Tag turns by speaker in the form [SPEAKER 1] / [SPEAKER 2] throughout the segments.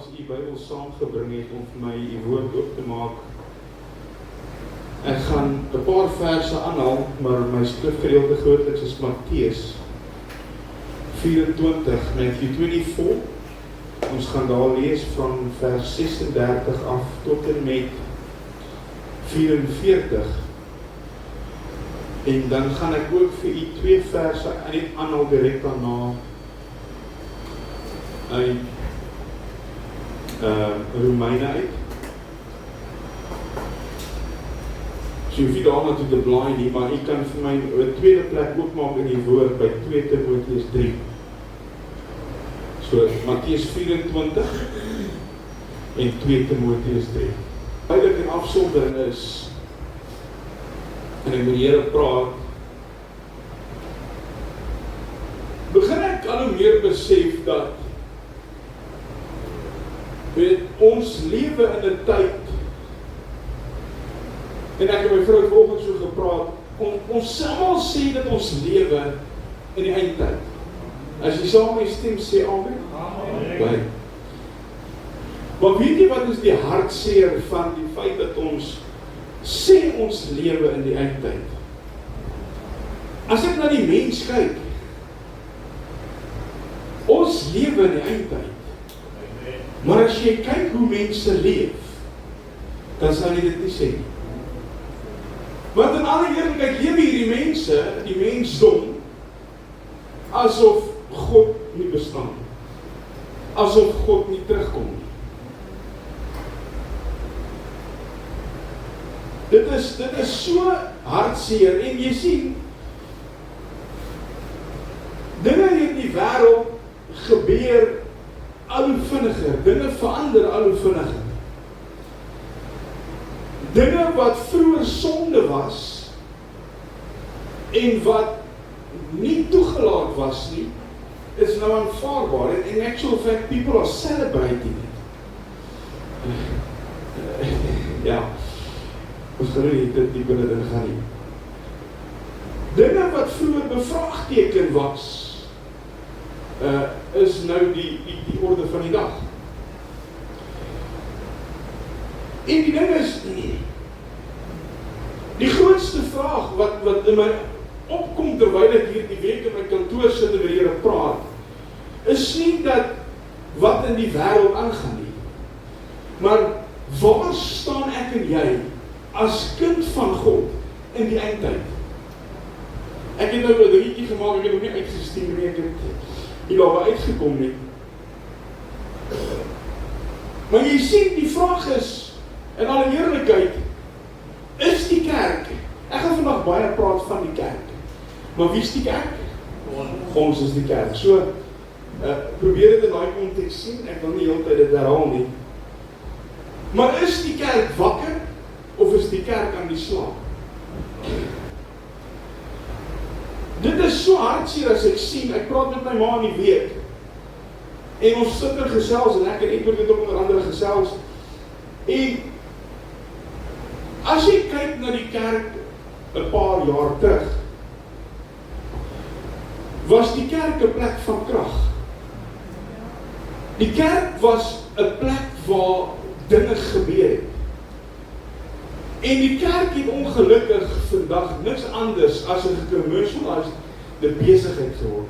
[SPEAKER 1] as u Bybel saamgebring het om vir my u woord oop te maak. Ek gaan 'n paar verse aanhaal, maar my skrifgedeelte grootliks is Matteus 24, Matthew 24. Ons gaan daar lees van vers 36 af tot en met 44. En dan gaan ek ook vir u 2 verse net aanhaal direk daarna uit Romeine uit. So jy hoef nie daarna toe te blaai nie, maar jy kan vir my 'n tweede plek oopmaak in die woord by 2 Timoteus 3. So Matteus 24 en 2 Timoteus 3. Duidelik en afsondering is, en ek met die Here praat, begin ek al hoe meer besef dat ons lewe in 'n tyd, en ek het my vrou vanoggend so gepraat, ons almal sê dat ons lewe in die eindtyd. As jy saam met stem sê amen. Amen. Maar weet jy wat is die hartseer van die feit dat ons sê ons lewe in die eindtyd? As ek na die mens kyk, ons lewe in die eindtyd. Maar as jy kyk hoe mense leef, dan sal jy dit nie sê nie. Want in alle eerlikheid lewe hierdie mense, die mensdom, asof God nie bestaan nie. Asof God nie terugkom nie. Dit is so hartseer, en jy sien, dinge in die wêreld gebeur al hoe vinniger, dinge verander al hoe vinniger. Dinge wat vroeër sonde was, en wat nie toegelaat was nie, is nou aanvaarbaar. And in actual fact, people are celebrating it. Ja, ons gaan nie dit binne in gaan nie. Dinge wat vroeër bevraagteken was, is nou die orde van die dag. En die ding is, die grootste vraag wat in my opkom terwyl ek hier die week in my kantoor sit en met die Here praat, is nie dat wat in die wêreld aangaan nie, maar waar staan ek en jy as kind van God in die eindtyd? Ek het nou 'n dingetjie gemaak, ek het nog nie uitgestuur nie, ek het nie daar uitgekom nie. Maar jy sien, die vraag is, in alle eerlikheid, is die kerk, ek gaan vandag baie praat van die kerk, maar wie is die kerk? Ons is die kerk. So, probeer dit in daai konteks sien, ek wil nie heeltyd dit herhaal nie. Maar is die kerk wakker, of is die kerk aan die slaap? Dit is so hartseer as ek sien, ek praat met my ma in die week, en ons sit in gesels, en ek en Edward het ook onder andere gesels, en as jy kyk na die kerk 'n paar jaar terug, was die kerk 'n plek van krag. Die kerk was 'n plek waar dinge gebeur het. En die kerk het ongelukkig vandag niks anders as 'n gecommercialized besigheid geword.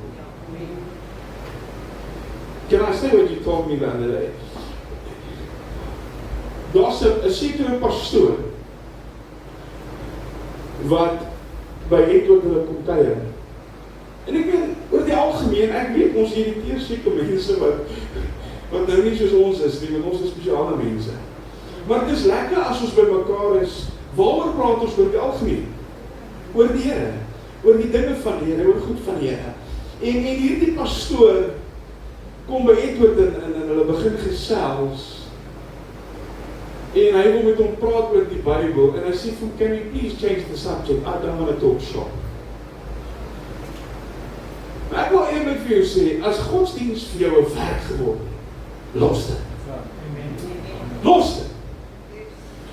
[SPEAKER 1] Can I say what you told me the other day? Daar's 'n sekere pastoor wat by Edward hulle kom kuier. En ek weet, oor die algemeen, ek weet, ons irriteer seker mense wat nou nie soos ons is nie, want ons is spesiale mense. Maar het is lekker as ons by mekaar is, waaroor praat ons oor die algemeen? Oor die Here, oor die dinge van die Here, oor goed van die Here. En hierdie pastoor kom by Edward en hulle begin gesels, en hy wil met hom praat oor die Bybel, en hy sê, can you please change the subject? I don't want to talk shop. Maar ek wil eerlik vir jou sê, as godsdienst vir jou 'n werk geword, los dit. Los dit.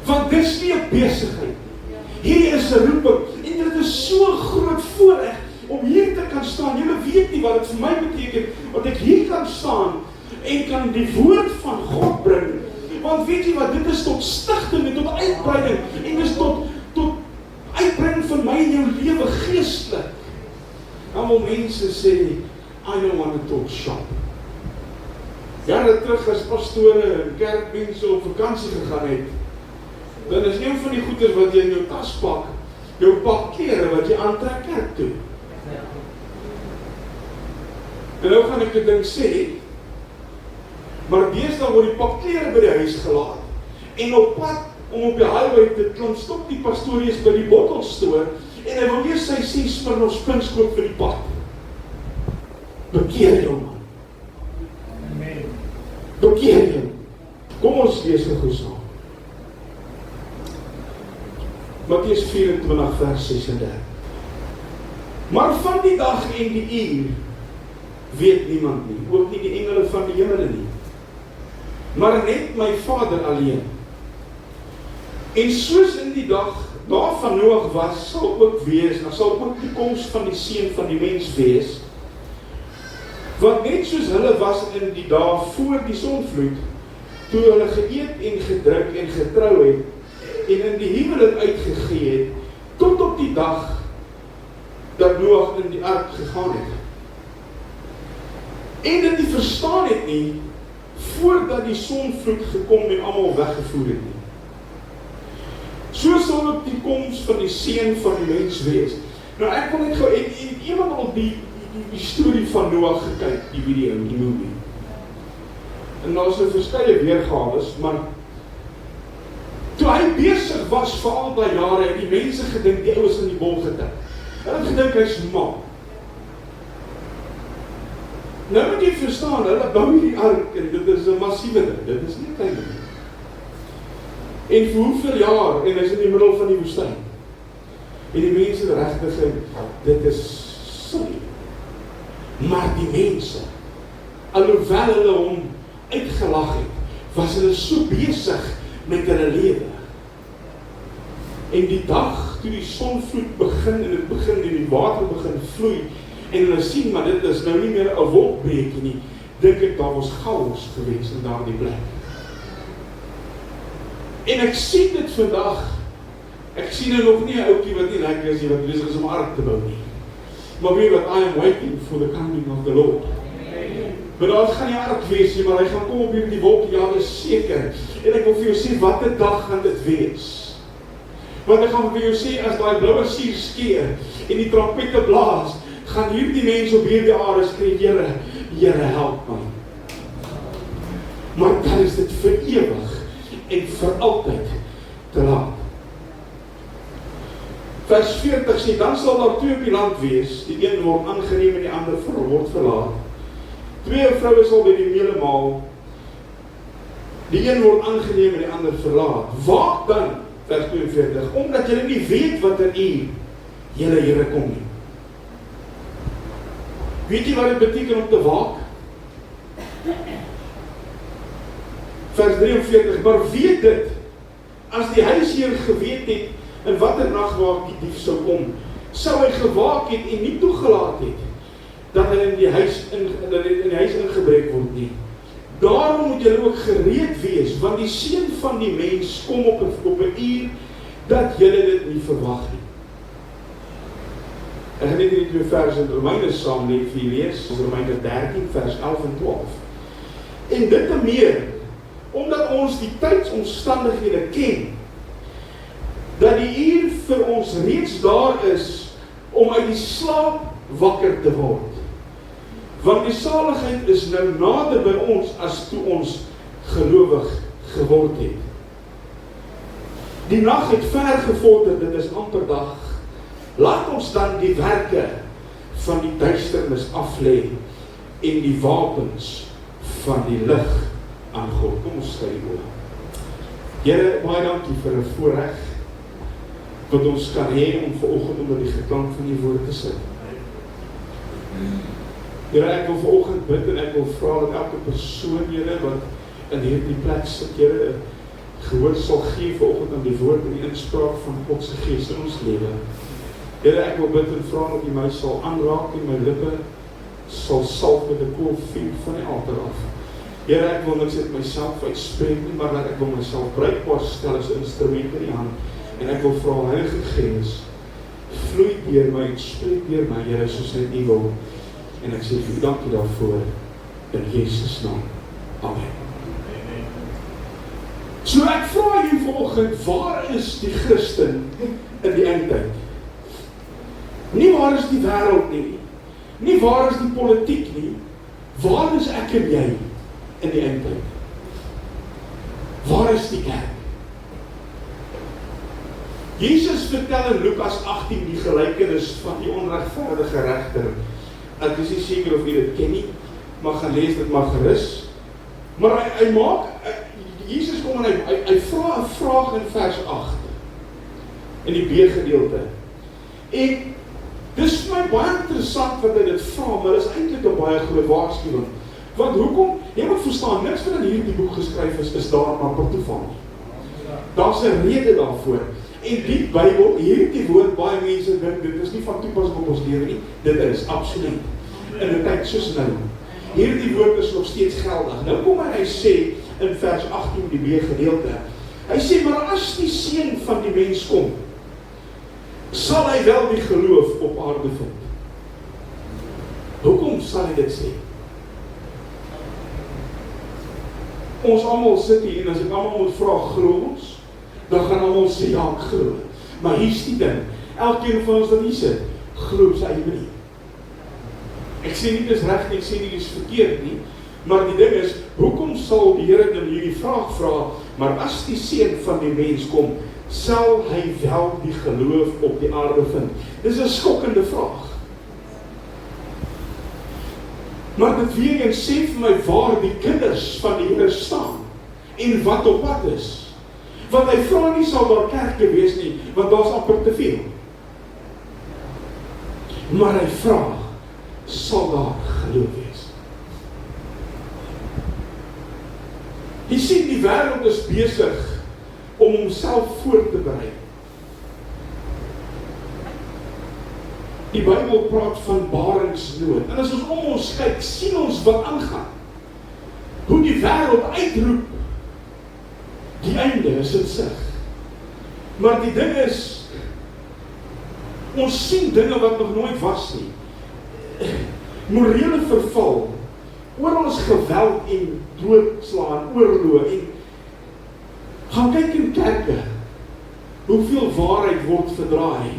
[SPEAKER 1] Want dis nie 'n besigheid. Hier is 'n roeping, en dit is so groot voorreg om hier te kan staan. Julle weet nie wat dit vir my beteken, want ek hier kan staan en kan die woord van God bring. Want weet jy wat, dit is tot stigting en tot uitbreiding en dis tot uitbreiding van my en jou lewe geestelik. Allemaal mense sê, I don't want to talk shop. Jare terug as pastore en kerkmense op vakansie gegaan het, dan is een van die goeders wat jy in jou tas pak, jou pak klere wat jy aantrek kerk toe. En nou gaan ek die ding sê, maar deesdae word die pak klere by die huis gelaat, en op pad om op die highway te klim, stop die pastories by die bottelstoor, en hy wil eers sy 6 Smirnoff Sprinks koop vir die pad. Bekeer jou man. Bekeer jou. Kom ons lees gou saam. Matteus 24 vers 36. Maar van die dag en die uur weet niemand nie, ook nie die engele van die hemele nie, maar net my Vader alleen. En soos in die dag van Noag was, sal ook die koms van die seun van die mens wees, want net soos hulle was in die dae voor die sonvloed, toe hulle geëet en gedrink en getrou het, en in die huwelik uitgegee het, tot op die dag dat Noag in die ark gegaan het. En dit nie verstaan het nie, voordat die sonvloed gekom en almal weggevoer het nie. So sal ook die koms van die seun van die mens wees. Nou ek wil net gou, het iemand al die storie van Noag gekyk, die video, die movie. En daar is 'n verskeie weergawe, maar toe hy besig was vir al die jare, het die mense gedink die ou is in die bol getik. Hulle het gedink hy's mal. Nou moet jy verstaan, hulle bou hierdie ark en dit is 'n massiewe ding, dit is nie klein ding. En vir hoeveel jaar, en is in die middel van die woestyn. En die mense regtig sê, dit is silly. Maar die mense, alhoewel hulle hom uitgelag het, was hulle so besig met hulle lewe. En die dag, toe die sonvloed begin, en het begin, en die water begin vloei, en hulle sien, maar dit is nou nie meer 'n wolkbreekie nie, dink ek daar was chaos gewees in daardie plek. En ek sien dit vandag, ek sien nou nog nie 'n ouetjie wat nie lekker is, wat besig is om 'n ark te bou nie. Maar weet wat, I am waiting for the coming of the Lord. Maar daar gaan nie ark wees nie, maar hy gaan kom op hierdie wolk, ja, is seker. En ek wil vir jou sê, wat 'n dag gaan dit wees. Want ek gaan vir jou sê, as daai blou suur skeer, en die trompette blaas, gaan hierdie mense op hierdie aarde skree, Here help my. Maar dan is dit vir ewig, en vir altyd te laat. Vers 40 sê, dan sal daar 2 op die land wees, die een word aangeneem en die ander word verlaat. 2 vroue sal by die meele maal, die een word aangeneem en die ander verlaat. Waak dan, vers 42, omdat julle nie weet wat in u, julle Here kom nie. Weet jy wat dit beteken om te waak? Vers 43, maar weet dit, as die huisheer geweet het, in watter nagwaak die dief sou kom, sou hy gewaak het en nie toegelaat het, dat hy in die huis ingebreek word nie. Daarom moet julle ook gereed wees, want die seun van die mens kom op 'n uur, dat julle dit nie verwag nie. Ek gaan net die 2 verse in Romeine saam net vir lees, Romeine 13 vers 11 en 12. En dit te meer, omdat ons die tydsomstandighede ken, dat die uur vir ons reeds daar is, om uit die slaap wakker te word. Want die saligheid is nou nader by ons, as toe ons gelowig geword het. Die nag het ver gevorder, dit is amper dag. Laat ons dan die werke van die duisternis aflê, en die wapens van die lig aan God. Kom ons sluit die oë. Here, baie dankie vir 'n voorreg, wat ons kan hê om vanoggend onder die geklank van die woord te sit. Here, ek wil vanoggend bid en ek wil vra dat elke persoon, Here, wat in hierdie plek sit, Here, gehoor sal gee vanoggend aan die woord en die inspraak van God se Gees in ons lewe. Here, ek wil bid en vra dat U my sal aanraak en my lippe sal salf met 'n koolvuur van die altaar af. Here, ek wil niks uit myself uitspreek nie, maar ek wil myself bruikbaar stel as instrument in die hand. En ek wil vra, Heilige Gees, vloei deur my, spreek deur my, Here, soos net U wil. En ek sê vir U dankie daarvoor, in Jesus naam. Amen. So ek vra jy vanoggend, waar is die Christen in die eindtyd? Nie waar is die wêreld nie, nie waar is die politiek nie, waar is ek en jy in die eindtyd? Waar is die kerk? Jesus vertel in Lukas 18 die gelykenis van die onregverdige regter. Ek is nie seker of jy dit ken nie, maar gaan lees dit maar gerus. Maar hy maak, Jesus kom en hy vra 'n vraag in vers 8, in die B-gedeelte. En dis vir my baie interessant wat hy dit vra, maar dit is eintlik 'n baie groot waarskuwing. Want hoekom? Jy moet verstaan, niks wat in hierdie boek geskryf is daar maar per toeval nie. Daar's 'n rede daarvoor. En die Bybel, hierdie woord, baie mense dink, dit is nie van toepassing op ons lewe nie, dit is absoluut. In 'n tyd soos nou. Hierdie woord is nog steeds geldig. Nou kom hy sê in vers 18 die B-gedeelte. Hy sê, maar as die seun van die mens kom, sal hy wel die geloof op aarde vind. Hoekom sal hy dit sê? Ons almal sit hier en as ek almal moet vra, glo ons, dan gaan almal sê, ja, ek glo. Maar hier's die ding, elkeen van ons wat hier sit, glo sy eie nie. Ek sê nie dis reg nie, ek sê nie dis verkeerd nie, maar die ding is, hoekom sal die Here dan hierdie vraag vra, maar as die seun van die mens kom, sal hy wel die geloof op die aarde vind? Dis 'n skokkende vraag. Maar dit weer eens sê vir my waar die kinders van die Here staan en wat op pad is. Want hy vra nie sal daar kerke wees nie, want daar's amper te veel. Maar hy vra, sal daar geloof wees? Jy sien, die wêreld is besig om homself voor te berei. Die Bybel praat van baringsnood. En as ons om ons kyk, sien ons wat aangaan. Hoe die wêreld uitroep, die einde is in sig. Maar die ding is, ons sien dinge wat nog nooit was nie. Morele verval, oral is geweld en doodslaan, oorlog en gaan kyk in kerke, hoeveel waarheid word verdraai,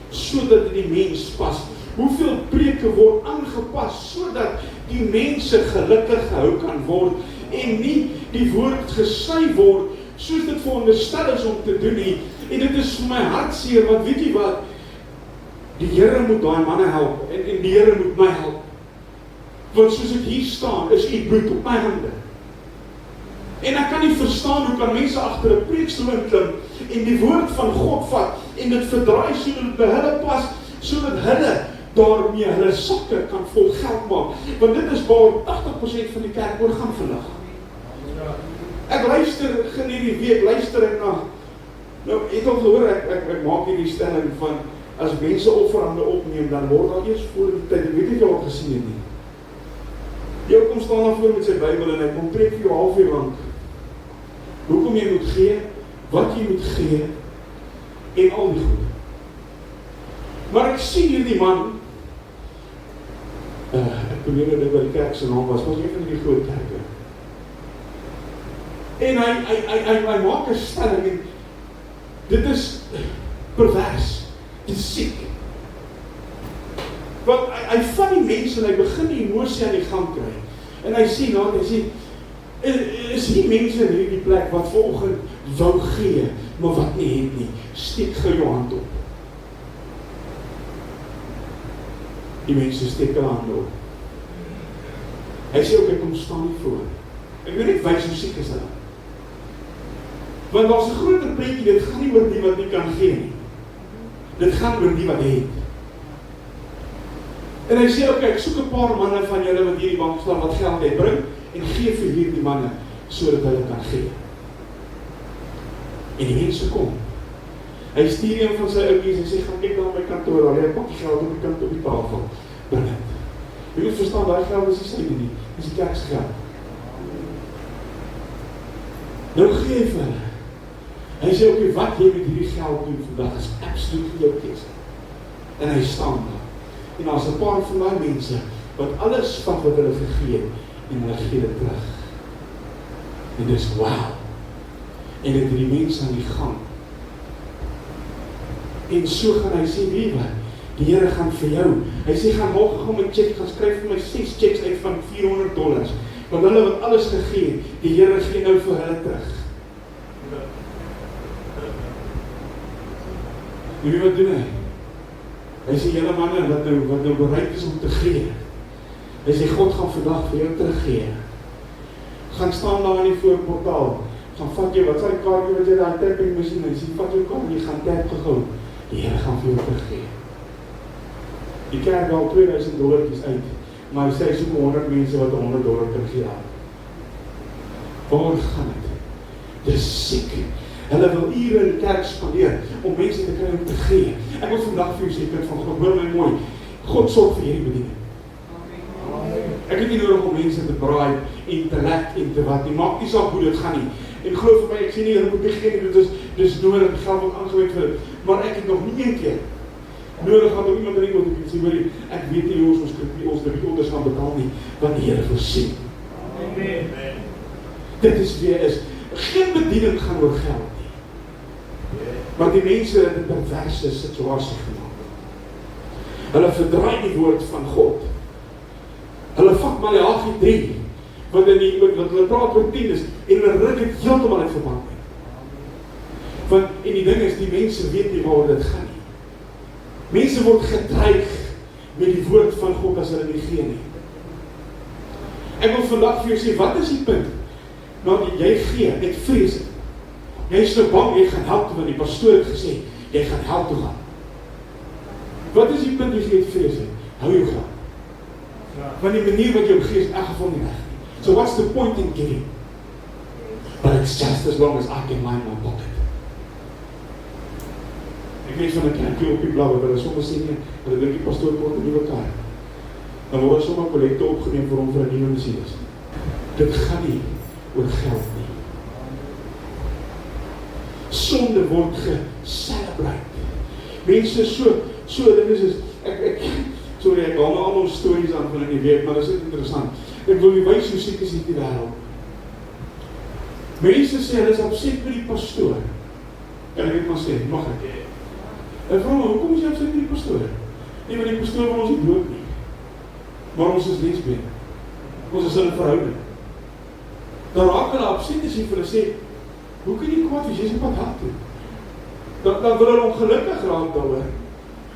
[SPEAKER 1] sodat die mens pas. Hoeveel preke word aangepas, sodat die mense gelukkig gehou kan word, en nie die woord gesny word, soos dit veronderstel is om te doen nie. En dit is vir my hartseer, want weet jy wat, die Here moet daai manne help, en die Here moet my help. Want soos ek hier staan, is U bloed op my hande. En ek kan nie verstaan hoe kan mense agter 'n preekstoel inklim en die woord van God vat en dit verdraai sodat dit by hulle pas, sodat hulle daarmee hulle sakke kan vol geld maak. Want dit is waar 80% van die kerk oor gaan vandag. Ek luister hierdie week, luister ek na, nou het al gehoor, ek maak hierdie stelling van, as mense offerande opneem, dan word daar eers voor die tyd, ek weet nie of jy al gesien het nie. Jy kom staan daar voor met sy Bybel en hy kom preek vir jou halfuur lank. Hoekom jy moet gee, wat jy moet gee, en al die goed. Maar ek sien hierdie man, ek beweer dit by die kerk se naam was een van die groot kerke. En hy maak 'n stelling, en dit is pervers, dit is siek. Want hy vat die mense en hy begin die emosie aan die gang kry. En hy sê, is hier mense in hierdie plek wat vanoggend wou gee, maar wat nie het nie, steek gou jou hand op. Die mense steek hulle hand op. Hy sê ook, ek kom staan nie voor. Ek weet nie wys hoe siek is hulle. Want daar's 'n groter prentjie, dit gaan nie oor die wat nie kan gee nie. Dit gaan oor die wat het. En hy sê, ok, ek soek 'n paar manne van julle wat hier die bank staan, wat geld het, bring, en gee vir hierdie manne, sodat hulle kan gee. En die mense kom. Hy stuur een van sy ouetjies en sê, gaan kyk daar op my kantoor, daar lê 'n pakkie geld op die kant op die tafel. Bring dit. Jy moet verstaan, daai geld is nie syne nie, dis die kerk se geld. Nou gee hy vir hulle. Hy sê, okay, wat jy met hierdie geld doen vandag is absoluut vir jou keuse. En hy staan daar. En daar is 'n paar van die mense, wat alles van wat hulle gegee het, en hulle gee dit terug. En dis wow. En dit die mense aan die gang. En so gaan hy sê, wie wat? Die Here gaan vir jou. Hy sê, gaan morgen my check, gaan skryf vir my 6 checks uit van $400. Want hulle wat alles gegee het, die Here gee nou vir hulle terug. En wie wat doen hy? Hy sê, julle manne wat nou bereid is om te gee. Hy sê, God gaan vandag vir jou teruggee. Gaan staan daar in die voorportaal. Gaan vat jy, wat sy kaartjie wat jy daar tapping machine, hy sê, vat jou kaart, jy gaan tap gegou. Die Here gaan vir jou teruggee. Die kerk haal $2000 uit, maar hy sê, soek 100 mense wat $100 teruggee aan. Waar gaan het? Dis siek. Hulle wil ure in die kerk spandeer, om mense te kry om te gee. Ek wil vandag vir jou sê, kind van God, hoor my mooi, God sorg vir hierdie bediening. Ek het nie nodig om mense te braai, en te lek, en te wat nie, maak nie saak hoe dit gaan nie. En glo vir my, ek sê nie, hulle moet nie gee nie, dit is nodig, die geld word aangewend vir dit. Maar ek het nog nie een keer nodig gehad om iemand in die mond te sê, hoor, ek weet nie hoe ons die onders gaan betaal nie, want die Here voorsien. Amen. Dit is weer is, geen bediening gaan oor geld nie. Maar die mense in 'n perverse situasie gemaak. Hulle verdraai die woord van God. Hulle vat Maleagi 3, wat hulle praat oor 10 is, en hulle ruk het heeltemal uit verband mee. Want, en die ding is, die mense weet nie waaroor dit gaan nie. Mense word gedreig met die woord van God as hulle nie gee nie. Ek wil vandag vir jou sê, wat is die punt? Nou, jy gee, net vrees. Jy is so bang, jy gaan hel toe, want die pastoor het gesê, jy gaan hel toe gaan. Wat is die punt jy gee het vrees? Hou jou gaan. Want die manier wat jou gee is in elk geval nie reg. So what's the point in giving? But it's just as long as I can line my pocket. Ek lees van 'n kerkie op die blauwe, waar hulle soms sê nie, hulle dink die pastoor kort 'n nuwe kar. Dan word sommer kollekte opgeneem vir hom vir 'n nuwe Mercedes. Dit gaan nie oor geld nie. Sonde word ge-celebrate. Mense so dit is sorry, ek haal nou allemaal stories aan van in die week, maar dit is interessant. Ek wil nie wys hoe siek is die wêreld. Mense sê, hulle is opset met die pastoor. Kan ek dit maar sê, mag ek? En vra my, hoekom is jy opset met die pastoor? Nee, want die pastoor wil ons nie dood nie. Maar ons is lesbeen. Ons is in 'n verhouding. Dan raak hulle opset as jy vir hulle sê, hoe kan jy kwaad wees, jy is op pad hel toe? Dan wil hulle ongelukkig raak daaroor.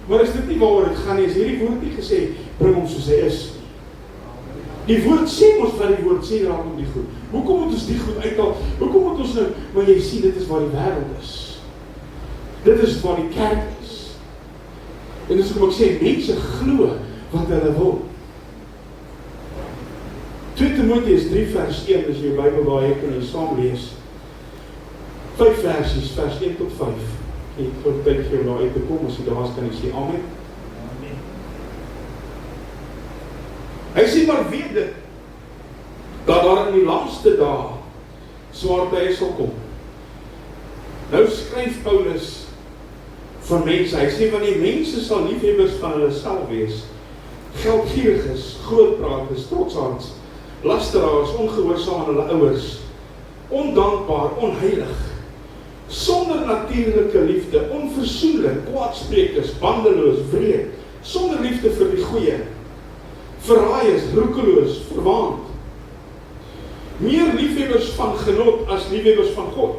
[SPEAKER 1] Maar is dit nie waaroor het gaan nie, is hierdie woord nie gesê, bring ons soos hy is. Die woord sê ons wat die woord sê, raak om die goed. Hoekom moet ons die goed uithaal? Hoekom moet ons nou, maar jy sien, dit is waar die wêreld is. Dit is waar die kerk is. En dis hoekom ek sê, mense glo wat hulle wil. 2 Timoteus 3 vers 1, as jy jou Bybel daar het, kan jy saam lees. 5 versies, vers 1 tot 5. Ek het tot tyd vir jou daar uit te kom, as jy daar is, kan jy sê amen. Hy sê maar weet dit, dat daar in die laaste dae swaar tye sal kom. Nou skryf Paulus van mense, hy sê van die mense sal liefhebbers van hulle self wees, geldgieriges, grootpraters, trotsaards, lasteraars, ongehoorsaam aan hulle ouers, ondankbaar, onheilig, sonder natuurlike liefde, onversoenlik, kwaadsprekers, bandeloos, wreed, sonder liefde vir die goeie, verraaiers, roekeloos, verwaand, meer liefhebbers van genot as liefhebbers van God.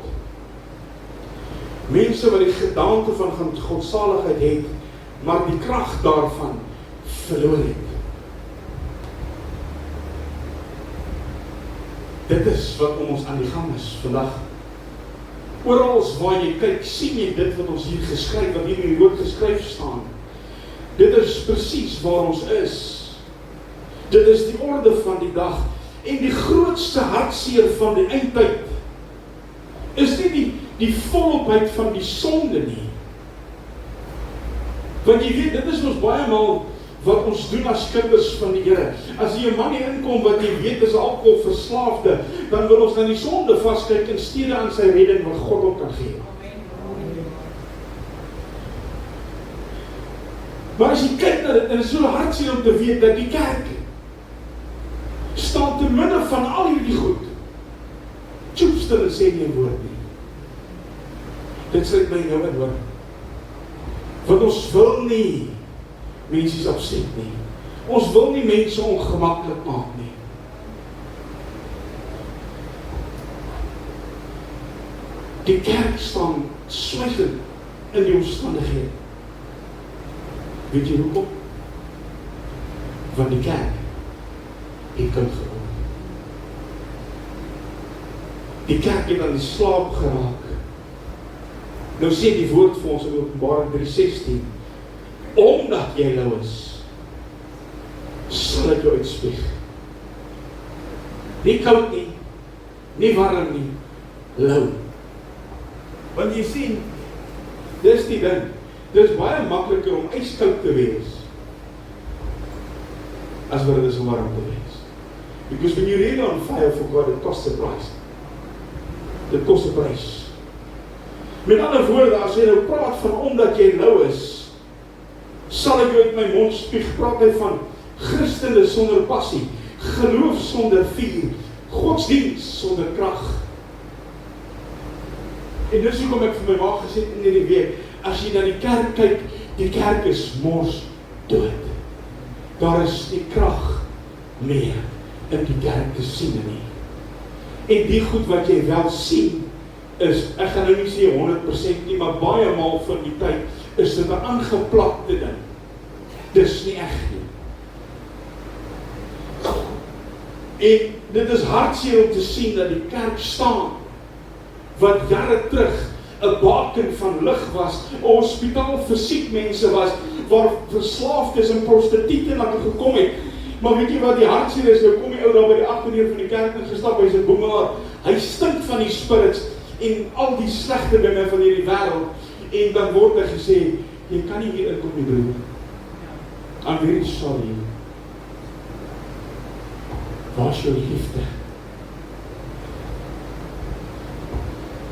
[SPEAKER 1] Mense wat die gedaante van godsaligheid het, maar die krag daarvan verloor het. Dit is wat om ons aan die gang is vandag. Orals waar jy kyk, sien jy dit wat ons hier geskryf, wat hier in die woord geskryf staan. Dit is presies waar ons is. Dit is die orde van die dag. En die grootste hartseer van die eindtyd is nie die volopheid van die sonde nie. Want jy weet, dit is ons baie maal wat ons doen as kinders van die Here. As jy 'n man hier inkom wat jy weet is 'n alkoholverslaafde, dan wil ons na die sonde vaskyk in steede aan sy redding wat God ook kan gee. Maar as jy kyk na dit, en dit is so hartseer om te weet dat die kerk staan te midde van al hierdie goed. Tjoepstil en sê nie 'n woord nie. Dit sluit my nou in, hoor. Want ons wil nie mense is opset nie. Ons wil nie mense ongemaklik maak nie. Die kerk staan swygend in die omstandighede. Weet jy hoekom? Want die kerk het koud geword. Die kerk het aan die slaap geraak. Nou sê die woord vir ons in Openbaring 3:16, omdat jy lou is, sal ek jou uitspieg. Nie koud nie, nie warm nie, lou. Want jy sien, dis die ding, dis baie makliker om ijskoud te wees, as wat het is om warm te wees. Because when you really on fire for God, it costs a price. Dit kost 'n prys. Met ander woorde, as jy nou praat van omdat jy lou is, sal ek jou uit my mond spieg, praat hy van Christene sonder passie, geloof sonder vuur, godsdienst sonder krag. En dis hoekom ek vir my ma gesê in hierdie week, as jy na die kerk kyk, die kerk is mors dood. Daar is nie krag meer in die kerk te sien nie. En die goed wat jy wel sien, is, ek gaan nou nie sê 100% nie, maar baie maal van die tyd, is dit 'n aangeplakte ding. Dis nie echt nie. En dit is hartseer om te sien dat die kerk staan, wat jare terug 'n baken van lig was, 'n hospitaal vir siek mense was, waar verslaafdes en prostituie na toe gekom het. Maar weet jy wat die hartseer is, nou kom die ou daar by die agterdeur van die kerk en gestap, hy's 'n boemelaar, hy stink van die spirits, en al die slegte dinge van hierdie wêreld, en dan word hy gesê, jy kan nie hier inkom nie, broer. I'm very sorry. Waar is jou liefde?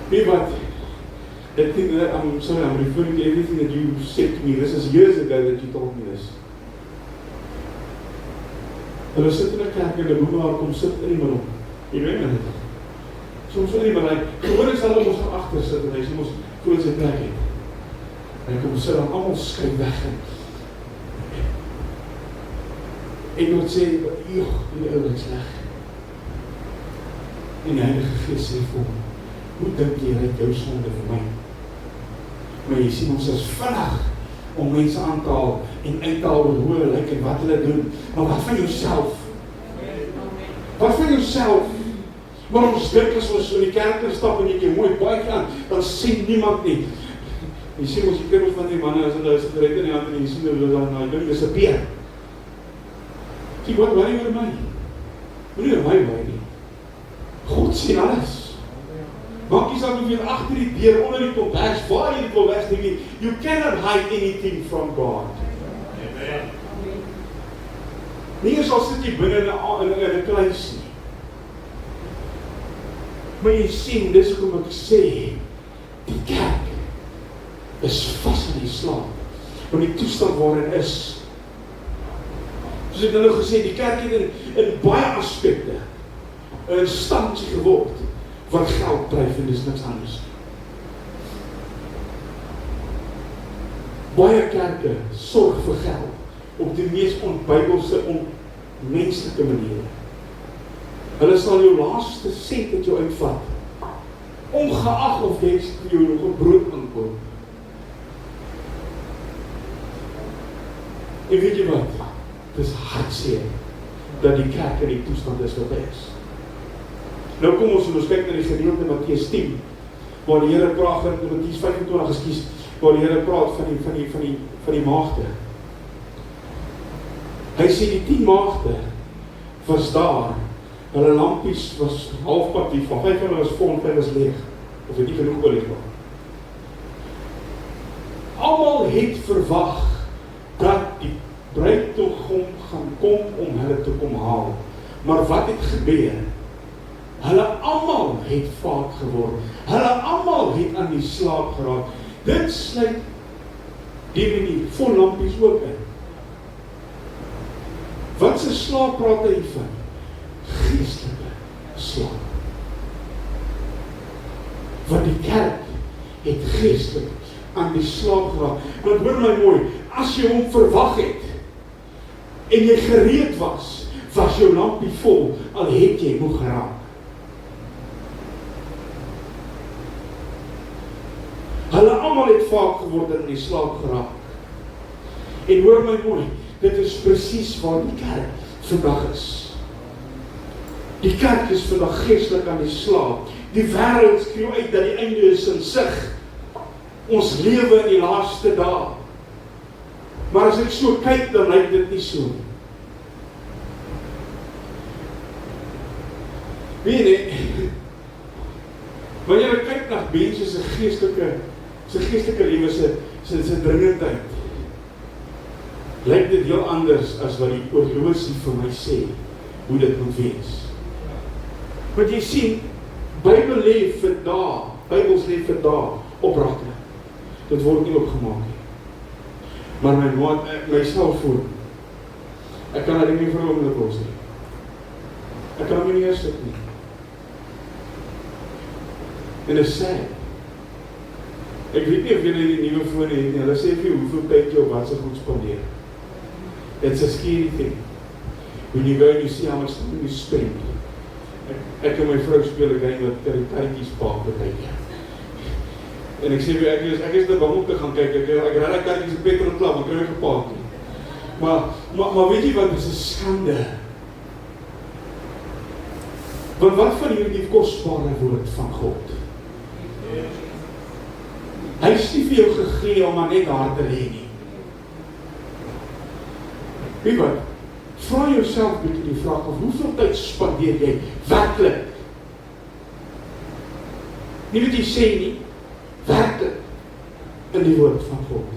[SPEAKER 1] Weet wat? I think that, I'm sorry, I'm referring to everything that you said to me. This is years ago that you told me this. Hulle sit in 'n kerk en 'n boemelaar kom sit in die middel. Jy weet dit. Soms in die bereik, gewoonlik sal hulle ons van agter sit en hy sê ons voel sy plek het. En hy kom sit dan almal skuif weg en moet sê, joh, die ou is sleg. En die Heilige Gees sê vir hom, hoe dink jy red jou sonde vir my? Maar jy sien ons is vinnig om mense aan te haal en uit te haal hoe hulle lyk en wat hulle doen. Maar wat van jouself? Wat van jouself? Maar ons dink as ons in die kerk stap en jy het jou mooi baadjie aan, dan sien niemand nie. Jy sien ons die kinders van die manne, as hulle is gereed in die hand en jy sien hulle dan na die ding disappear. Sê, wat waai oor my? Moenie oor my waai nie. God sien alles. Maak jy saak hoeveel agter die deur, onder die kombers, waar jy die kombers nie, you cannot hide anything from God. Amen. Nie eens al sit jy binne in 'n kluis nie. Maar jy sien, dis hoekom ek sê, die kerk is vas in die slaap, want die toestand waarin is. Soos ek nou gesê, die kerk het in baie aspekte 'n instansie geword, wat geld dryf en dis niks anders nie. Baie kerke sorg vir geld, op die mees onbybelse, onmenslike maniere. Hulle sal jou laaste sent met jou uitvat, ongeag of jy vir jou nog 'n brood aankoop. En weet jy wat? Het is hartseer dat die kerk in die toestand is wat hy is. Nou kom ons kyk na die gedeelte Matteus 10, waar die Here praat in Matteus 25 geskies, waar die Here praat van die maagde. Hy sê die 10 maagde was daar, hulle lampies was halfpad, die van 5 van hulle was vol en 5 was leeg, of het nie genoeg olie gehad. Almal het verwag dat die bruidtog gaan kom om hulle te kom haal. Maar wat het gebeur? Hulle almal het vaak geword. Hulle almal het aan die slaap geraak. Dit sluit die vol lampies ook in. Wat se slaap praat hy van? Geestelike slaap. Want die kerk het geestelik aan die slaap geraak. Want hoor my mooi, as jy hom verwag het, en jy gereed was jou lampie vol, al het jy moeg geraak. Hulle almal het vaak geword en in die slaap geraak. En hoor my mooi, dit is presies waar die kerk vandag is. Die kerk is vandag geestelik aan die slaap. Die wêreld skreeu uit dat die einde is in sig. Ons lewe in die laaste dae. Maar as ek so kyk, dan lyk dit nie so. Weet jy, wanneer ek kyk na mense se geestelike lewe se dringendheid, lyk dit heel anders as wat die oorlosie vir my sê, hoe dit moet wees. Want jy sien, Bybels lê vir dae oprakking. Dit word nie opgemaak nie. Maar my selfoon, ek kan dit nie vir 'n oomblik los nie. Ek kan hom nie neersit nie. En dit is sad. Ek weet nie of jy die nuwe fone het nie. Hulle sê vir jou hoeveel tyd jy op wat se goed spandeer. It's a scary thing. When you go and you see how much time you spend. Ek en my vrou speel 'n game wat karretjies paak beteken. En ek sê vir ek is te bang om te gaan kyk. Ek ry daai karretjies op petrol klap, ek kan nie gepaak nie. Maar weet jy wat, dit is 'n skande. Want wat van hierdie kosbare woord van God? Hy is nie vir jou gegee om maar net daar te lê nie. Weet wat? Vra jouself bietjie die vraag of hoeveel tyd spandeer jy werklik? Nie wat jy sê nie, werklik in die woord van God.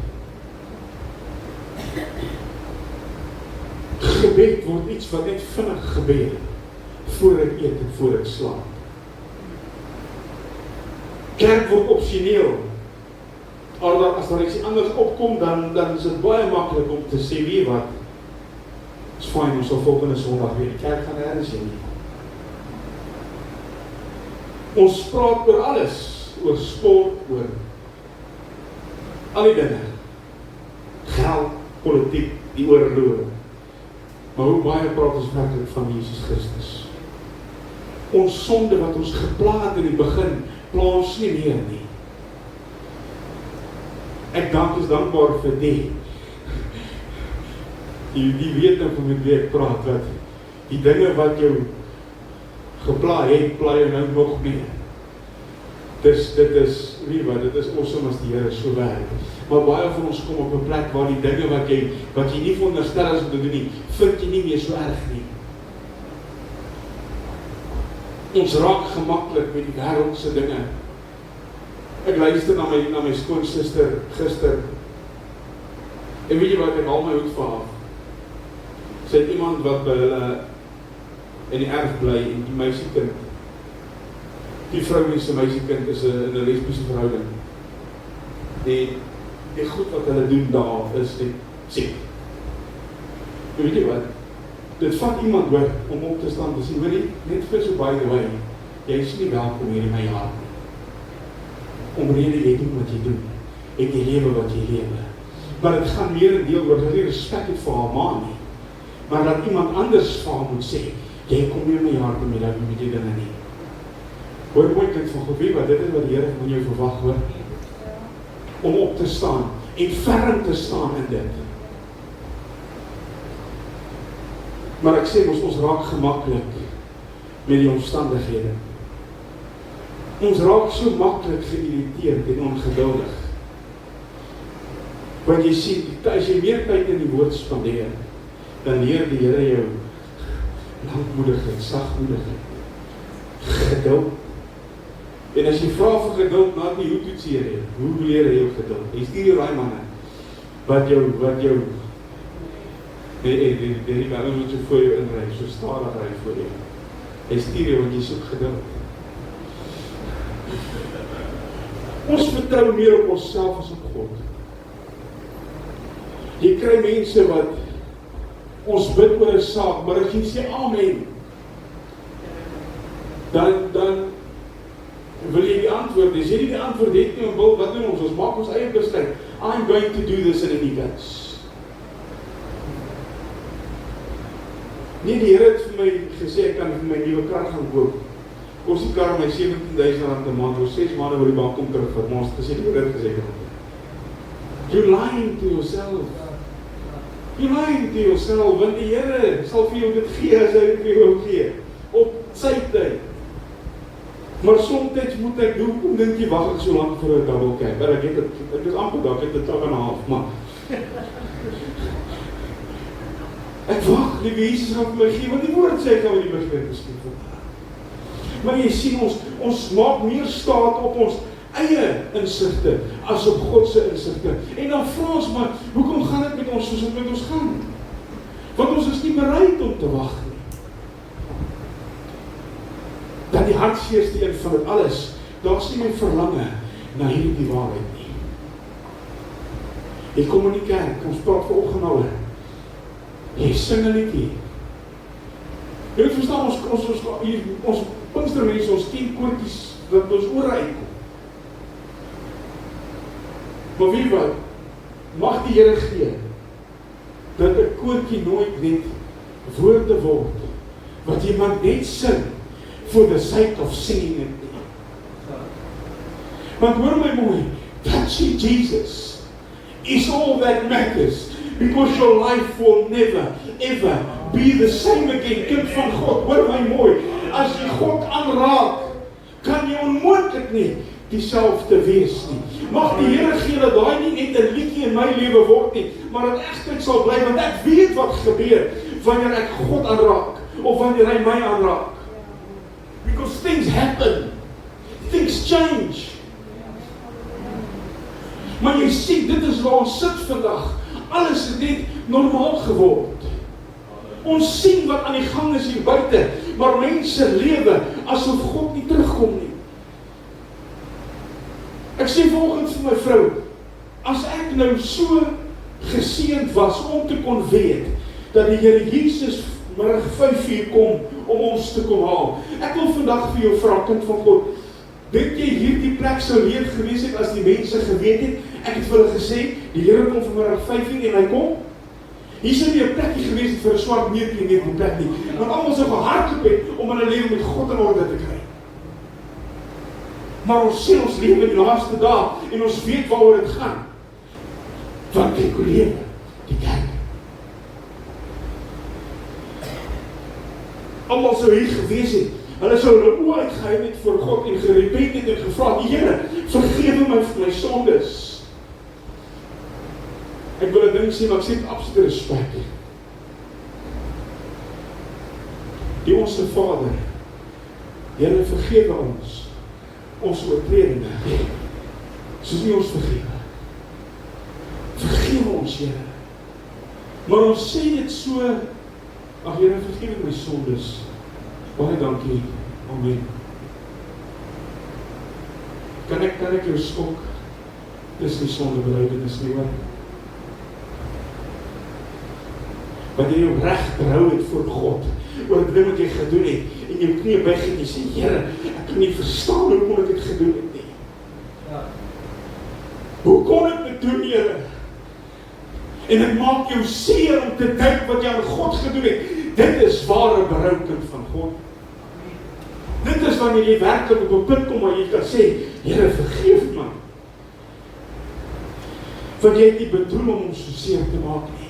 [SPEAKER 1] Gebed word iets wat net vinnig gebeur voor ek eet en voor ek slaap. Kerk word opsioneel. As daar iets anders opkom, dan is dit baie maklik om te sê, weet wat, is fyn, ons sal volgende Sondag weer die kerk gaan nêrens heen nie. Ons praat oor alles, oor sport, oor al die dinge. Geld, politiek, die oorloë. Maar hoe baie praat ons werklik van Jesus Christus? Ons sonde wat ons gepla het in die begin, pla ons nie meer nie. Ek is dankbaar vir die weet van met wie ek praat, wat die dinge wat jou gepla het, pla jou nou nog meer. Dit is awesome as die Here so werk. Maar baie van ons kom op 'n plek waar die dinge wat jy nie veronderstel is om te doen nie, vind jy nie meer so erg nie. Ons raak gemaklik met die wêreldse dinge. Ek luister na my skoonsister gister. En weet jy wat, ek haal my hoed vir haar. Sy het iemand wat by hulle in die erf bly, en die meisiekind. Die vrou se meisiekind is in 'n lesbiese verhouding. Die goed wat hulle doen daar is net siek. Weet jy wat? Dit vat iemand hoor om op te staan en sê, hoorie, net vir so by the way, jy is nie welkom hier in my jaar nie. Omrede jy doen wat jy doen, en jy lewe wat jy lewe. Maar dit gaan meer in deel oor dat jy respek het vir haar ma nie, maar dat iemand anders vir haar moet sê, jy kom nie in my jaar met die dinge nie. Hoor mooi kind van God, weet wat, dit is wat die Here van jou verwag hoor. Om op te staan en ferm te staan in dit. Maar ek sê ons raak gemaklik met die omstandighede. Ons raak so maklik geïrriteerd en ongeduldig. Want jy sien, as jy meer tyd in die woord spandeer, dan leer die Here jou lankmoedigheid, sagmoedigheid, geduld. En as jy vra vir geduld, maar nie, hoe toets jy dit? Hoe leer jy jou geduld? Jy stuur jou raai manne, wat jou Die ouens wat so voor jou inry, so stadig ry voor jou. Hy stuur jou want jy soek geduld. Ons vertrou meer op onsself as op God. Jy kry mense wat ons bid oor 'n saak, maar as jy sê amen, dan wil jy die antwoord. As jy nie die antwoord het nie, wat doen ons? Ons maak ons eie besluit. I'm going to do this in any case. Nee, die Here het vir my gesê, ek kan vir my nuwe kar gaan koop. Kos die kar my R17,000 'n maand, oor 6 maande wil die bank kom terug, vir ons gesê, die Here het gesê, you're lying to yourself. You're lying to yourself, want die Here sal vir jou dit gee, as hy vir jou gee, op sy tyd. Maar soms moet ek doen, hoekom dink jy wag ek so lank vir 'n double cab? Maar ek is amper daar, ek het 'n dag en 'n half, maar ek wag, die Jesus gaan vir my gee, want die woord sê, gaan we die begin beskik vandag. Maar jy sien, ons maak meer staat op ons eie insigte, as op God se insigte. En dan vra ons maar, hoekom gaan dit met ons soos dit met ons gaan? Want ons is nie bereid om te wag nie. Dan die hartseerste een van dit alles, daar is nie my verlange na hierdie waarheid nie. Jy kom in die kerk, ons praat vanoggend al. Jy sing 'n liedjie. Jy verstaan, ons Pinkstermense, ons 10 koortjies wat ons ore uitkom. Maar wie wat, mag die Here gee, dat 'n koortjie nooit net woorde word, wat iemand net sing, for the sake of singing it. Want hoor my mooi, touching Jesus is all that matters, because your life will never, ever be the same again. Kind van God, hoor my mooi, as jy God aanraak, kan jy onmoontlik nie dieselfde wees nie. Mag die Here gee dat daai nie net 'n liedjie in my lewe word nie, maar dat egtig sal bly, want ek weet wat gebeur wanneer ek God aanraak, of wanneer hy my aanraak. Because things happen, things change. Maar jy sien, dit is waar ons sit vandag. Alles het net normaal geword. Ons sien wat aan die gang is hier buite, maar mense lewe asof God nie terugkom nie. Ek sê vanoggend vir my vrou, as ek nou so geseënd was om te kon weet, dat die Here Jesus middag 5:00 kom om ons te kom haal. Ek wil vandag vir jou vra, kind van God, dink jy hierdie plek sou leeg gewees het as die mense geweet het? Ek het vir hulle gesê, die Here kom vanmiddag 5:00 en hy kom. Hier sou nie 'n plekkie gewees het vir 'n swart neertjie meer op plek nie, want almal sou gehardloop het om hulle lewe met God in orde te kry. Maar ons sien ons lewe in die laaste dae en ons weet waaroor dit gaan. Wat kyk hoe lewe die kerk. Almal sou hier gewees het. Hulle sou hulle oë uitgehou het voor God en gerepent het en gevra, die Here, vergewe my vir my sondes. Ek wil 'n ding sê, maar ek sê absolute respek. Die onsse Vader, Here, vergewe ons oortredinge, soos U ons vergewe. Vergewe ons, Here. Maar ons sê dit so, ag Here, vergewe my sondes. Baie dankie. Amen. Kan ek jou skok? Dis nie sondebelydenis nie, hoor. Wanneer jy reg berou het voor God, oor dit wat jy gedoen het, en jou knie buig en jy sê, Here, ek kan nie verstaan hoe kon ek dit gedoen het nie. Ja. Hoe kon ek dit doen, Here? En dit maak jou seer om te dink wat jy aan God gedoen het. Dit is ware berou, kind van God. Dit is wanneer jy werklik op 'n punt kom waar jy kan sê, Here, vergeef my. Want jy het nie bedoel om ons so seer te maak nie.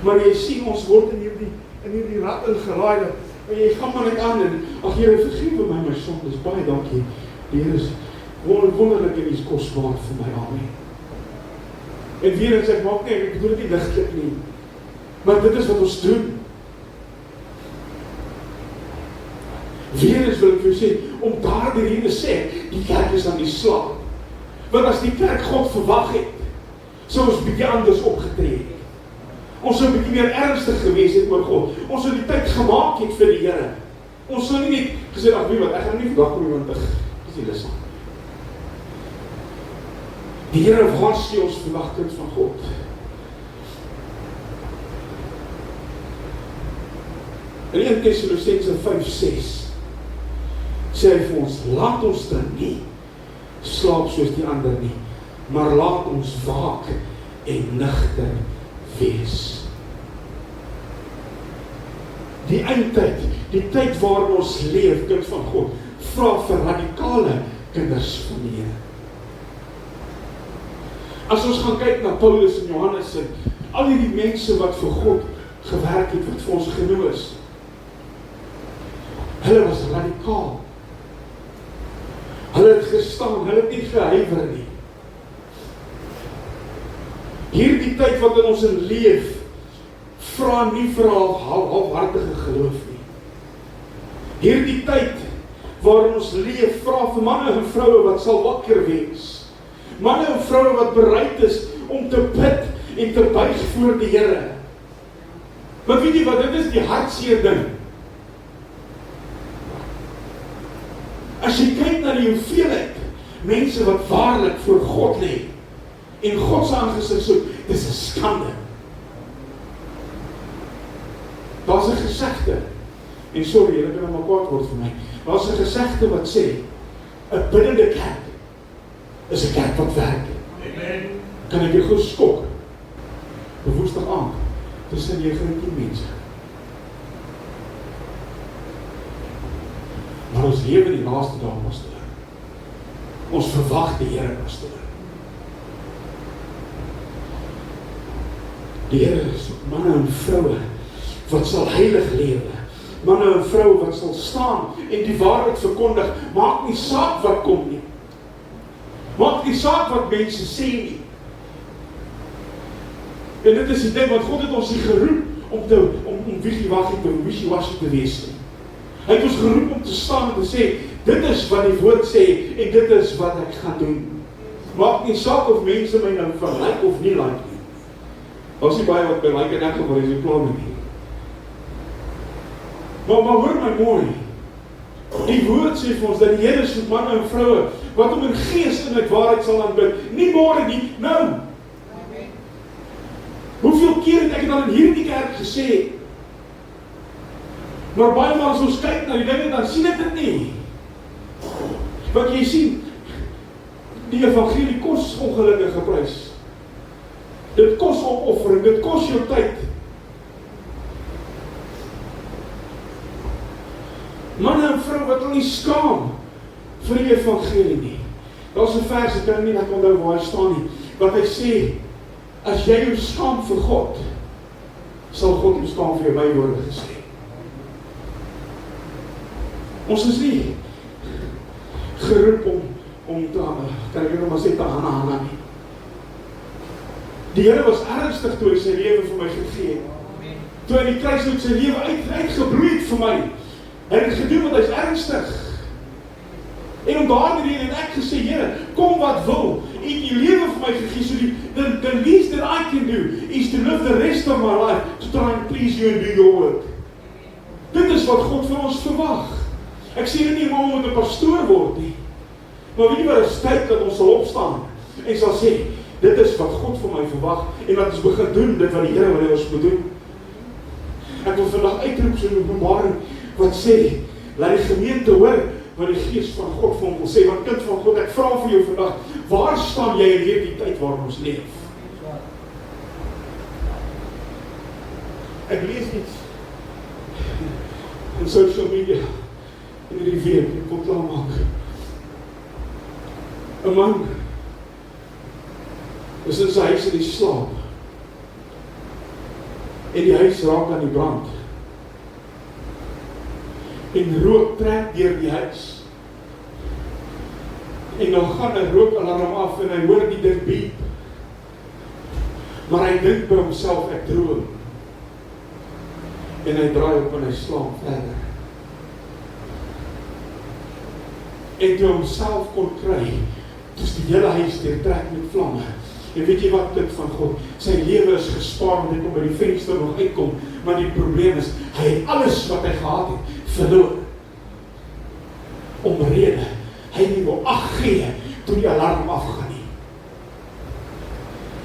[SPEAKER 1] Maar jy sien, ons word in hierdie rat ingelaai, en jy gaan maar net aan, en ag Here, vergewe my sondes, baie dankie. Die Here is wonderlik en is kosbaar vir my, amen. En weer eens, ek maak nie, ek bedoel dit nie ligtelik nie, maar dit is wat ons doen. Weer eens wil ek vir sê, om daardie rede sê, die kerk is aan die slag. Want as die kerk God verwag het, sou ons bietjie anders opgetree het. Ons sou 'n bietjie meer ernstig gewees het oor God. Ons sou die tyd gemaak het vir die Here. Ons sou nie net gesê, ag weet wat, ek gaan nie vandag kom want ek is nie lus nie. Die Here waarsku ons vandag, kind van God. In 1 Tessalonisense 5:6 sê hy vir ons, laat ons dan nie slaap soos die ander nie, maar laat ons waak en nigter wees. Die eindtyd, die tyd waarin ons leef, kind van God, vra vir radikale kinders van die Here. As ons gaan kyk na Paulus en Johannes en al die mense wat vir God gewerk het, wat vir ons genoem is, hulle was radikaal. Hulle het gestaan, hulle het nie gehuiwer nie. Hierdie tyd wat in ons in leef, vra nie vir halfhartige geloof nie. Hierdie tyd waarin ons leef, vra vir manne en vroue wat sal wakker wees. Manne en vroue wat bereid is om te bid en te buig voor die Here. Maar weet jy wat, dit is die hartseer ding. As jy kyk na die hoeveelheid mense wat waarlik voor God lê en God se aangesig soek, dis 'n skande. Daar's 'n gesegde, en sorry, julle kan maar kwaad word vir my. Daar's 'n gesegde wat sê, 'n biddende kerk is 'n kerk wat werk. Amen. Kan ek jou gou skok? Op Woensdag aand, tussen 9 en 10 mense. Maar ons lewe die laaste dae, pastoor. Ons verwag die Here, pastoor. Die Here soek manne en vroue wat sal heilig lewe. Manne en vroue wat sal staan en die waarheid verkondig. Maak nie saak wat kom nie. Maak nie saak wat mense sê nie. En dit is die ding, want God het ons nie geroep om wishy-washy te wees nie. Hy het ons geroep om te staan en te sê, dit is wat die woord sê, en dit is wat ek gaan doen. Maak nie saak of mense my nou van like of nie like nie. Daar is nie baie wat by like en ek geval is, die plan nie. Maar hoor my mooi, die woord sê vir ons, dat die Here soek manne en vroue, wat om in gees en met waarheid sal aanbid, nie môre nie, nou. Hoeveel keer het ek het al in hierdie kerk gesê, maar baie maal as ons kyk na die dinge, dan sien ek dit nie. Want jy sien, die evangelie kos ongelukkige prys. Dit kos opoffering, dit kos jou tyd. Manne en vrou wat hulle nie skaam vir die evangelie nie. Daar's 'n vers, ek kan nie net onthou waar hy staan nie, wat hy sê, as jy jou skaam vir God, sal God jou skaam vir jou, my woorde gesê. Ons is nie geroep om te, kan ek nog maar sê, te hana nie. Die Here was ernstig toe hy sy lewe vir my gegee het. Toe hy die kruis met sy lewe uitgebloei het vir my. Hy het gedoen want hy is ernstig. En om daardie rede het ek gesê, Here, kom wat wil, en die lewe vir my gegee, so the least that I can do is to live the rest of my life to try and please you and do your work. Dit is wat God van ons verwag. Ek sê dit nie maar om 'n pastoor word nie, maar weet jy wat, is tyd dat ons sal opstaan en sal sê, dit is wat God van my verwag, en dat ons begin doen dit wat die Here wil hê ons moet doen. Ek wil vandag uitroep so 'n openbaring wat sê, laat die gemeente hoor wat die Gees van God vir hom wil sê, want kind van God, ek vra vir jou vandag, waar staan jy in hierdie tyd waarin ons leef? Ek lees iets in social media in hierdie week, ek wil klaarmaak. 'n man is in sy huis in die slaap, en die huis raak aan die brand. En rook trek deur die huis. En dan gaan 'n rookalarm af en hy hoor die ding piep. Maar hy dink by homself, ek droom. En hy draai op en hy slaap verder. En toe homself kon kry, toe is die hele huis deurtrek met vlamme. En weet jy wat, kind van God? Sy lewe is gespaar, want hy kon by die venster nog uitkom. Maar die probleem is, hy het alles wat hy gehad het, verloor. Omrede, hy nie wil ag gee, toe die alarm afgaan nie.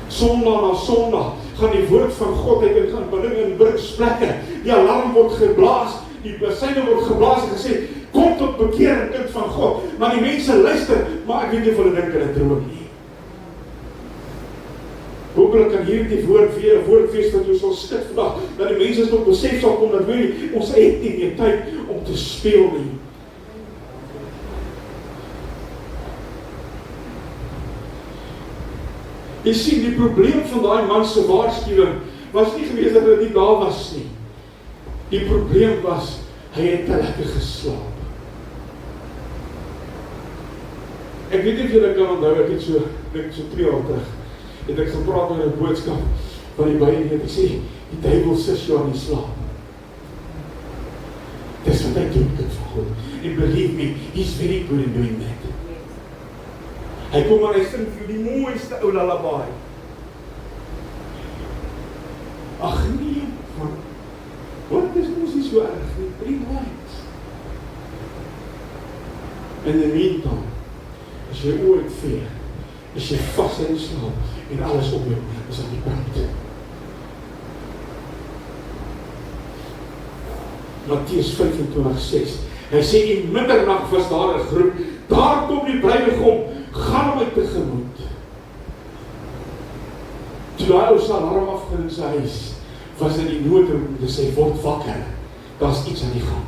[SPEAKER 1] Sondag na Sondag, gaan die woord van God uit en gaan binne in bringsplekke. Die alarm word geblaas, die syne word geblaas en gesê, kom tot bekering, kind van God. Maar die mense luister, maar ek weet nie of hulle dink hulle droom nie. Hopelijk kan hierdie woord weer 'n woord wees wat jou sal skud vandag, dat die mense tot besef sal kom, dat ons het nie meer tyd om te speel nie. Jy sien, die probleem van daai man se waarskuwing was nie gewees dat hy nie daar was nie. Die probleem was, hy het te lekker geslaap. Ek weet nie of julle kan onthou, ek het so 2 jaar terug, het ek gepraat oor 'n boodskap van die Bybel, het ek sê, die duiwel sis jou aan die slaap. Dis wat hy doen, kind van God. And believe me, he's very good in doing that. Hy kom en hy sing vir die mooiste ou lullaby. Ag nee, man. Wat is ons nie so erg nie? 3 nights. In the meantime, as jy ooit veer, as jy vas in slaap, en alles op jou is aan die brand. Matteus 25:6. Hy sê, in middernag was daar 'n groep, daar kom die bruidegom, gaan hom uit tegemoet. Toe daai ou se alarm afgaan in sy huis, was in die noodroep om te sê, word wakker, daar's iets aan die gang.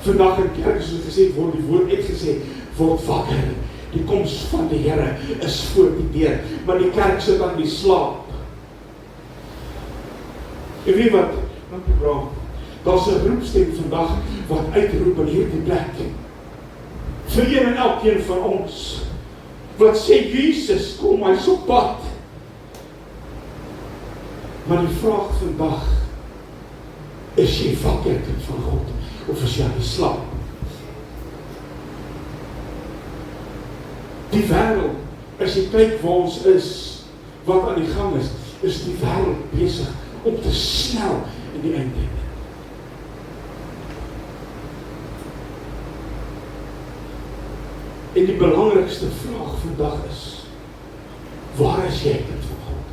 [SPEAKER 1] Vandag in kerk is het gesê, word die woord uitgesê, word wakker. Die koms van die Here is voor die deur, maar die kerk sit aan die slaap. En weet wat bra, daar's 'n roepstem vandag wat uitroep in hierdie plek. Vir een en elkeen van ons, wat sê, Jesus, kom, hy's op pad. Maar die vraag vandag, is jy wakker, kind van God, of is jy aan die slaap? Die wêreld, as jy kyk waar ons is, wat aan die gang is die wêreld besig om te snel in die eindtyd. En die belangrikste vraag vandag is, waar is jy, kind van God,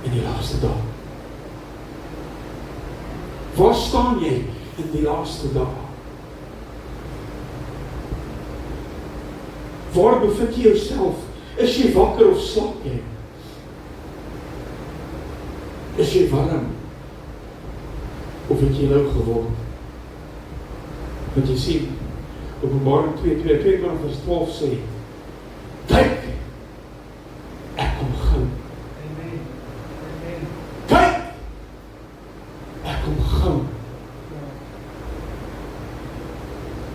[SPEAKER 1] in die laaste dag? Waar staan jy in die laaste dag? Waar bevind jy jouself? Is jy wakker of slaap jy? Is jy warm? Of het jy nou geword? Want jy sien, Openbaring 2:22 sê, kyk, ek kom gou. Kyk, ek kom gou.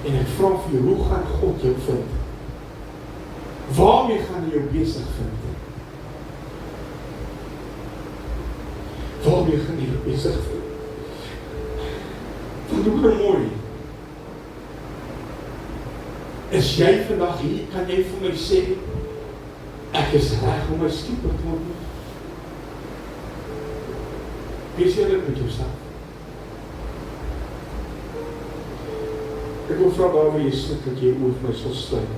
[SPEAKER 1] En ek vra vir jou, hoe gaan God jou vind? Waarmee gaan jy jou besig vind? Waarmee gaan jy jou besig vind? Wat doen jy mooi? Is jy vandag hier, kan jy vir my sê, ek is reg om my skieper te word? Wees jy dit met jouself? Ek wil vra waar jy sit, dat jy oor my sal sluit.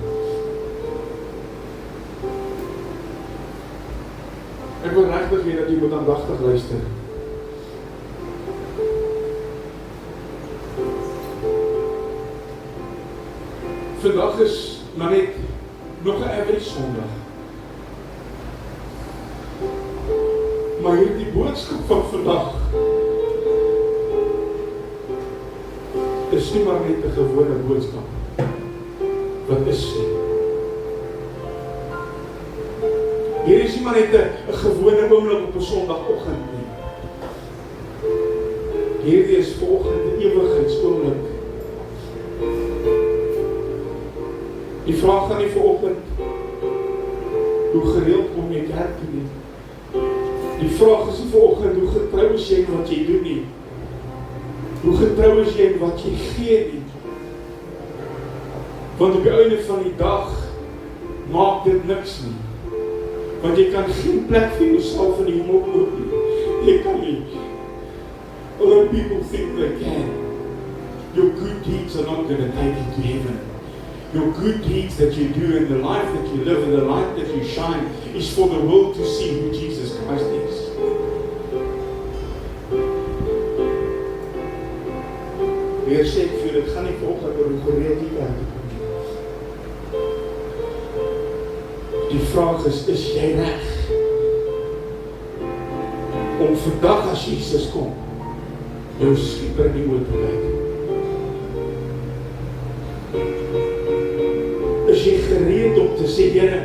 [SPEAKER 1] Ek wil regtig hê dat jy moet aandagtig luister. Vandag is maar net nog 'n average Sondag. Maar hierdie boodskap van vandag is nie maar net 'n gewone boodskap. Wat is dit? Hier is nie maar net 'n gewone oomblik op 'n Sondagoggend nie. Hierdie is vanoggend 'n ewigheidsoomblik. Die vraag gaan nie vanoggend, hoe gereeld kom jy kerk toe nie. Die vraag is nie vanoggend, hoe getrou is jy in wat jy doen nie. Hoe getrou is jy in wat jy gee nie. Want op die einde van die dag, maak dit niks nie. Want jy kan geen plek vir jouself in die hemel koop nie. Jy kan nie. Other people think they can. Your good deeds are not going to take you to heaven. Your good deeds that you do and the life that you live and the light that you shine is for the world to see who Jesus Christ is. Weer sê ek vir dit gaan nie volgens oor hoe gereed die kerk te kom. Die vraag is jy reg om vandag as Jesus kom, jou Skieper in die oë te kyk? Is jy gereed om te sê, Here,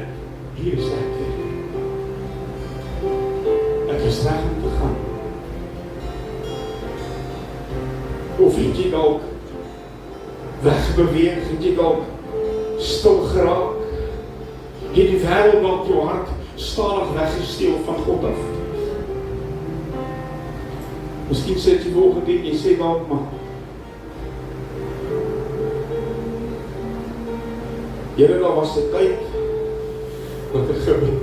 [SPEAKER 1] hier is ek. Ek is reg om te gaan. Of het jy dalk wegbeweeg, het jy dalk stil geraak, het die wêreld dalk jou hart stadig weggesteel van God af. Miskien sê jy volgende en jy sê dalk, maar Here, daar was 'n tyd wat ek gebid.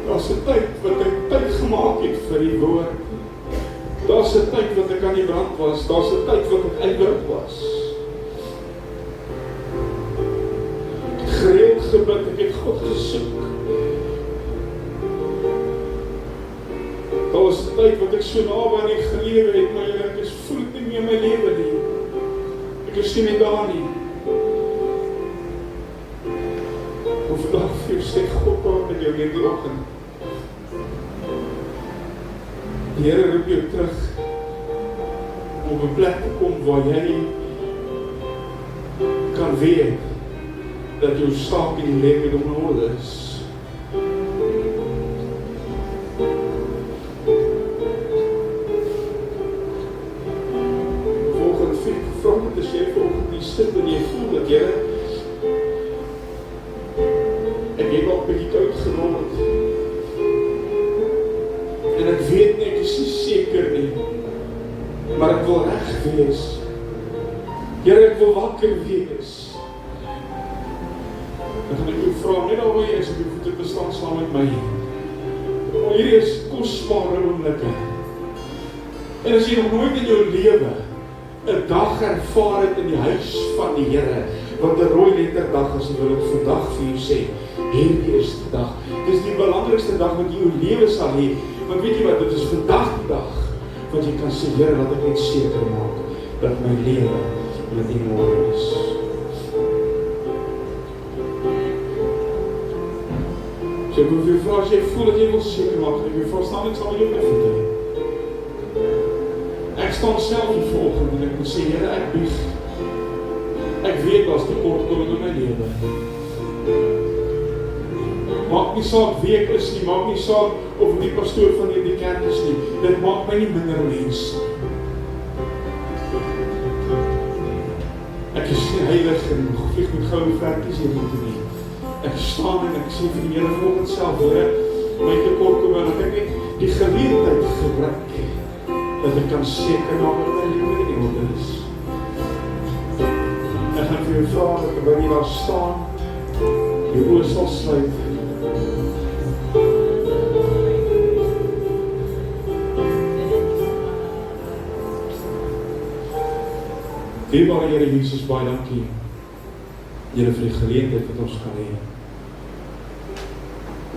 [SPEAKER 1] Daar's 'n tyd wat ek tyd gemaak het vir die woord. Daar's 'n tyd wat ek aan die brand was. Daar's 'n tyd wat ek ywerig was. Gereeld gebid, ek het God gesoek. Daar was 'n tyd wat ek so naby aan U gelewe het, maar Here, ek voel dit nie meer in my lewe nie. Ek is nie meer daar nie. Hoe vandag vir jou sê God praat met jou hierdie oggend. Die Here roep jou terug om op 'n plek te kom waar jy kan weet dat jou saak in die lewe in orde is. Volgens vraag het as jy volgens die sit en jy voel dat Here, ek het al 'n bietjie koud geword. En ek weet nie, ek is nie seker nie, maar ek wil reg wees. Here, ek wil wakker wees. Dan gaan ek jou vra, net al waar jy is, op jou voete te staan saam met my. Maar hierdie is kosbare oomblikke. En as jy nog nooit in jou lewe 'n dag ervaar het in die huis van die Here, wat 'n rooi letterdag is, wil ek vandag vir jou sê, hierdie is die dag. Dit is die belangrikste dag wat jy jou lewe sal hê. Want weet jy wat, dit is vandag die dag wat jy kan sê, Here, laat ek net seker maak dat my lewe met U môre is. So ek wil vir jou vra, as jy voel dat jy wil seker maak, ek wil staan net saam met jou voete. Ek staan self hier vanoggend en ek wil sê, Here, ek bieg. Ek weet daar's tekortkominge in my lewe. Maak nie saak wie ek is nie, maak nie saak of ek die pastoor van die kerk is nie. Dit maak my nie minder mens. Ek is nie heilig en vlieg met goue vlerkies hier moet nie. Ek staan en ek sê vir die Here vanoggend self, Here, my tekortkominge, dat ek net die geleentheid gebruik dat ek kan seker maak dat my lewe in orde is. Ek gaan vir jou vra dat ek wanneer jy daar staan, die oë sal sluit. Dierbare Here Jesus, baie dankie, Here, vir die geleentheid wat ons kan hê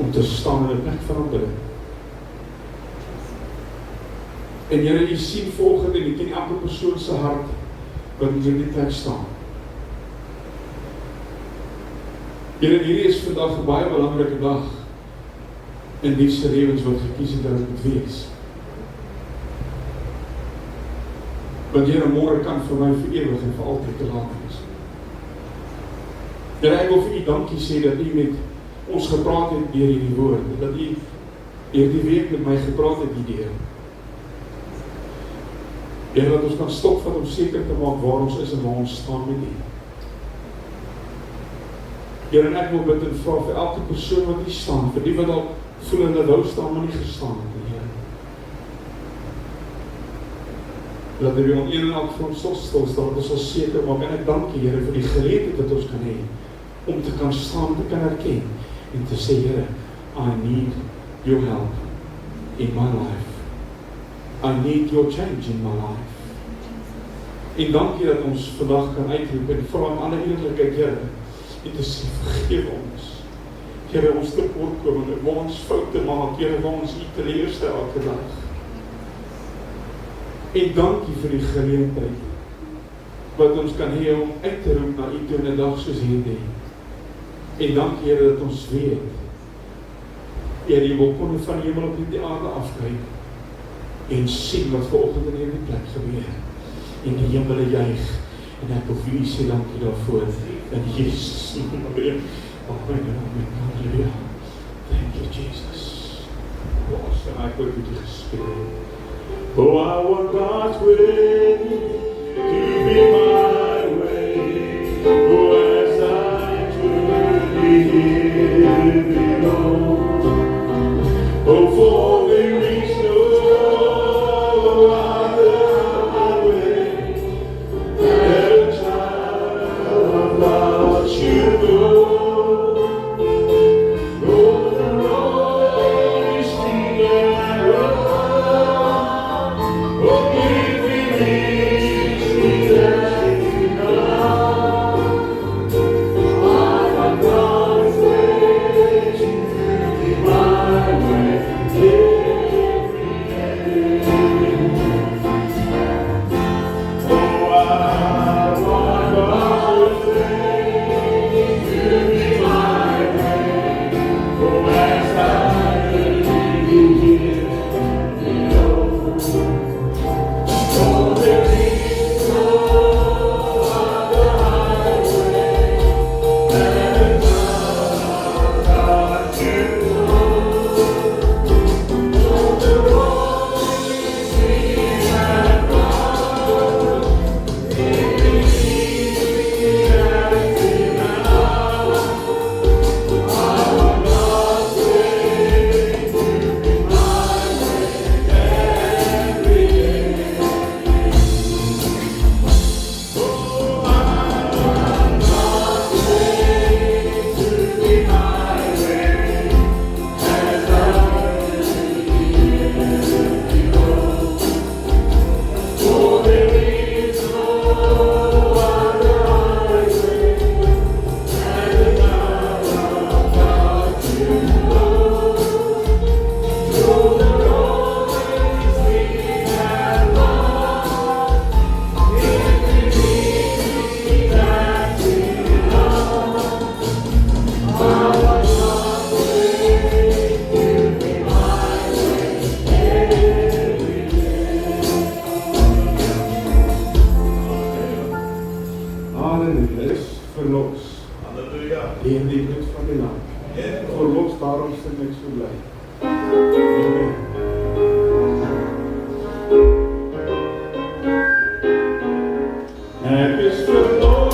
[SPEAKER 1] om te staan in 'n plek van aanbidding. En Here, U sien volgende en U ken elke persoon se hart wat in hierdie plek staan. Here, hierdie is vandag 'n baie belangrike dag in die se lewens wat gekies het dat dit moet wees. Want Here, môre kan vir my vir ewig en vir altyd te laat wees. Here, ek wil vir U dankie sê dat U met ons gepraat het deur hierdie woord, dat U hierdie week met my gepraat het hierdeur. Here, dat ons kan stopvat om seker te maak waar ons is en waar ons staan met U. Here, en ek wil bid en vra vir elke persoon wat hier staan, vir die wat al voel hulle wou staan, maar nie gestaan het, Here. Laat hy weer een en elk vir ons stil staan, dat ons sal seker maak, en ek dank U, Here, vir die geleentheid wat ons kan hê, om te kan staan, te kan herken, en te sê, Here, I need your help in my life. I need your change in my life. En dankie dat ons vandag kan uitroep, en vra om alle eerlikheid, Here, en te sê, vergewe ons. Here, ons tekortkominge, waar ons foute maak, Here, waar ons U teleerstel elke dag. En dankie vir die geleentheid, wat ons kan hê om uit te roep na U toe in 'n dag soos hierdie. En dankie, Here, dat ons weet, Here, U wil kon van die hemel op die aarde afkyk, en sien wat vanoggend in hierdie plek gebeur. En die hemel juig, en ek wil vir U sê dankie daarvoor, in Jesus' naam. Amen, amen, halleluja. Thank you, Jesus. En ek word met U gespeel. Oh, I want God's way to be my way. Oh, as I truly hear Thee, Lord. Oh, for there is no other way that a child of God should go. Oh, the road is steep and rough. Oh, if He leads me there, I want God's way to be my way. Ek is verlos.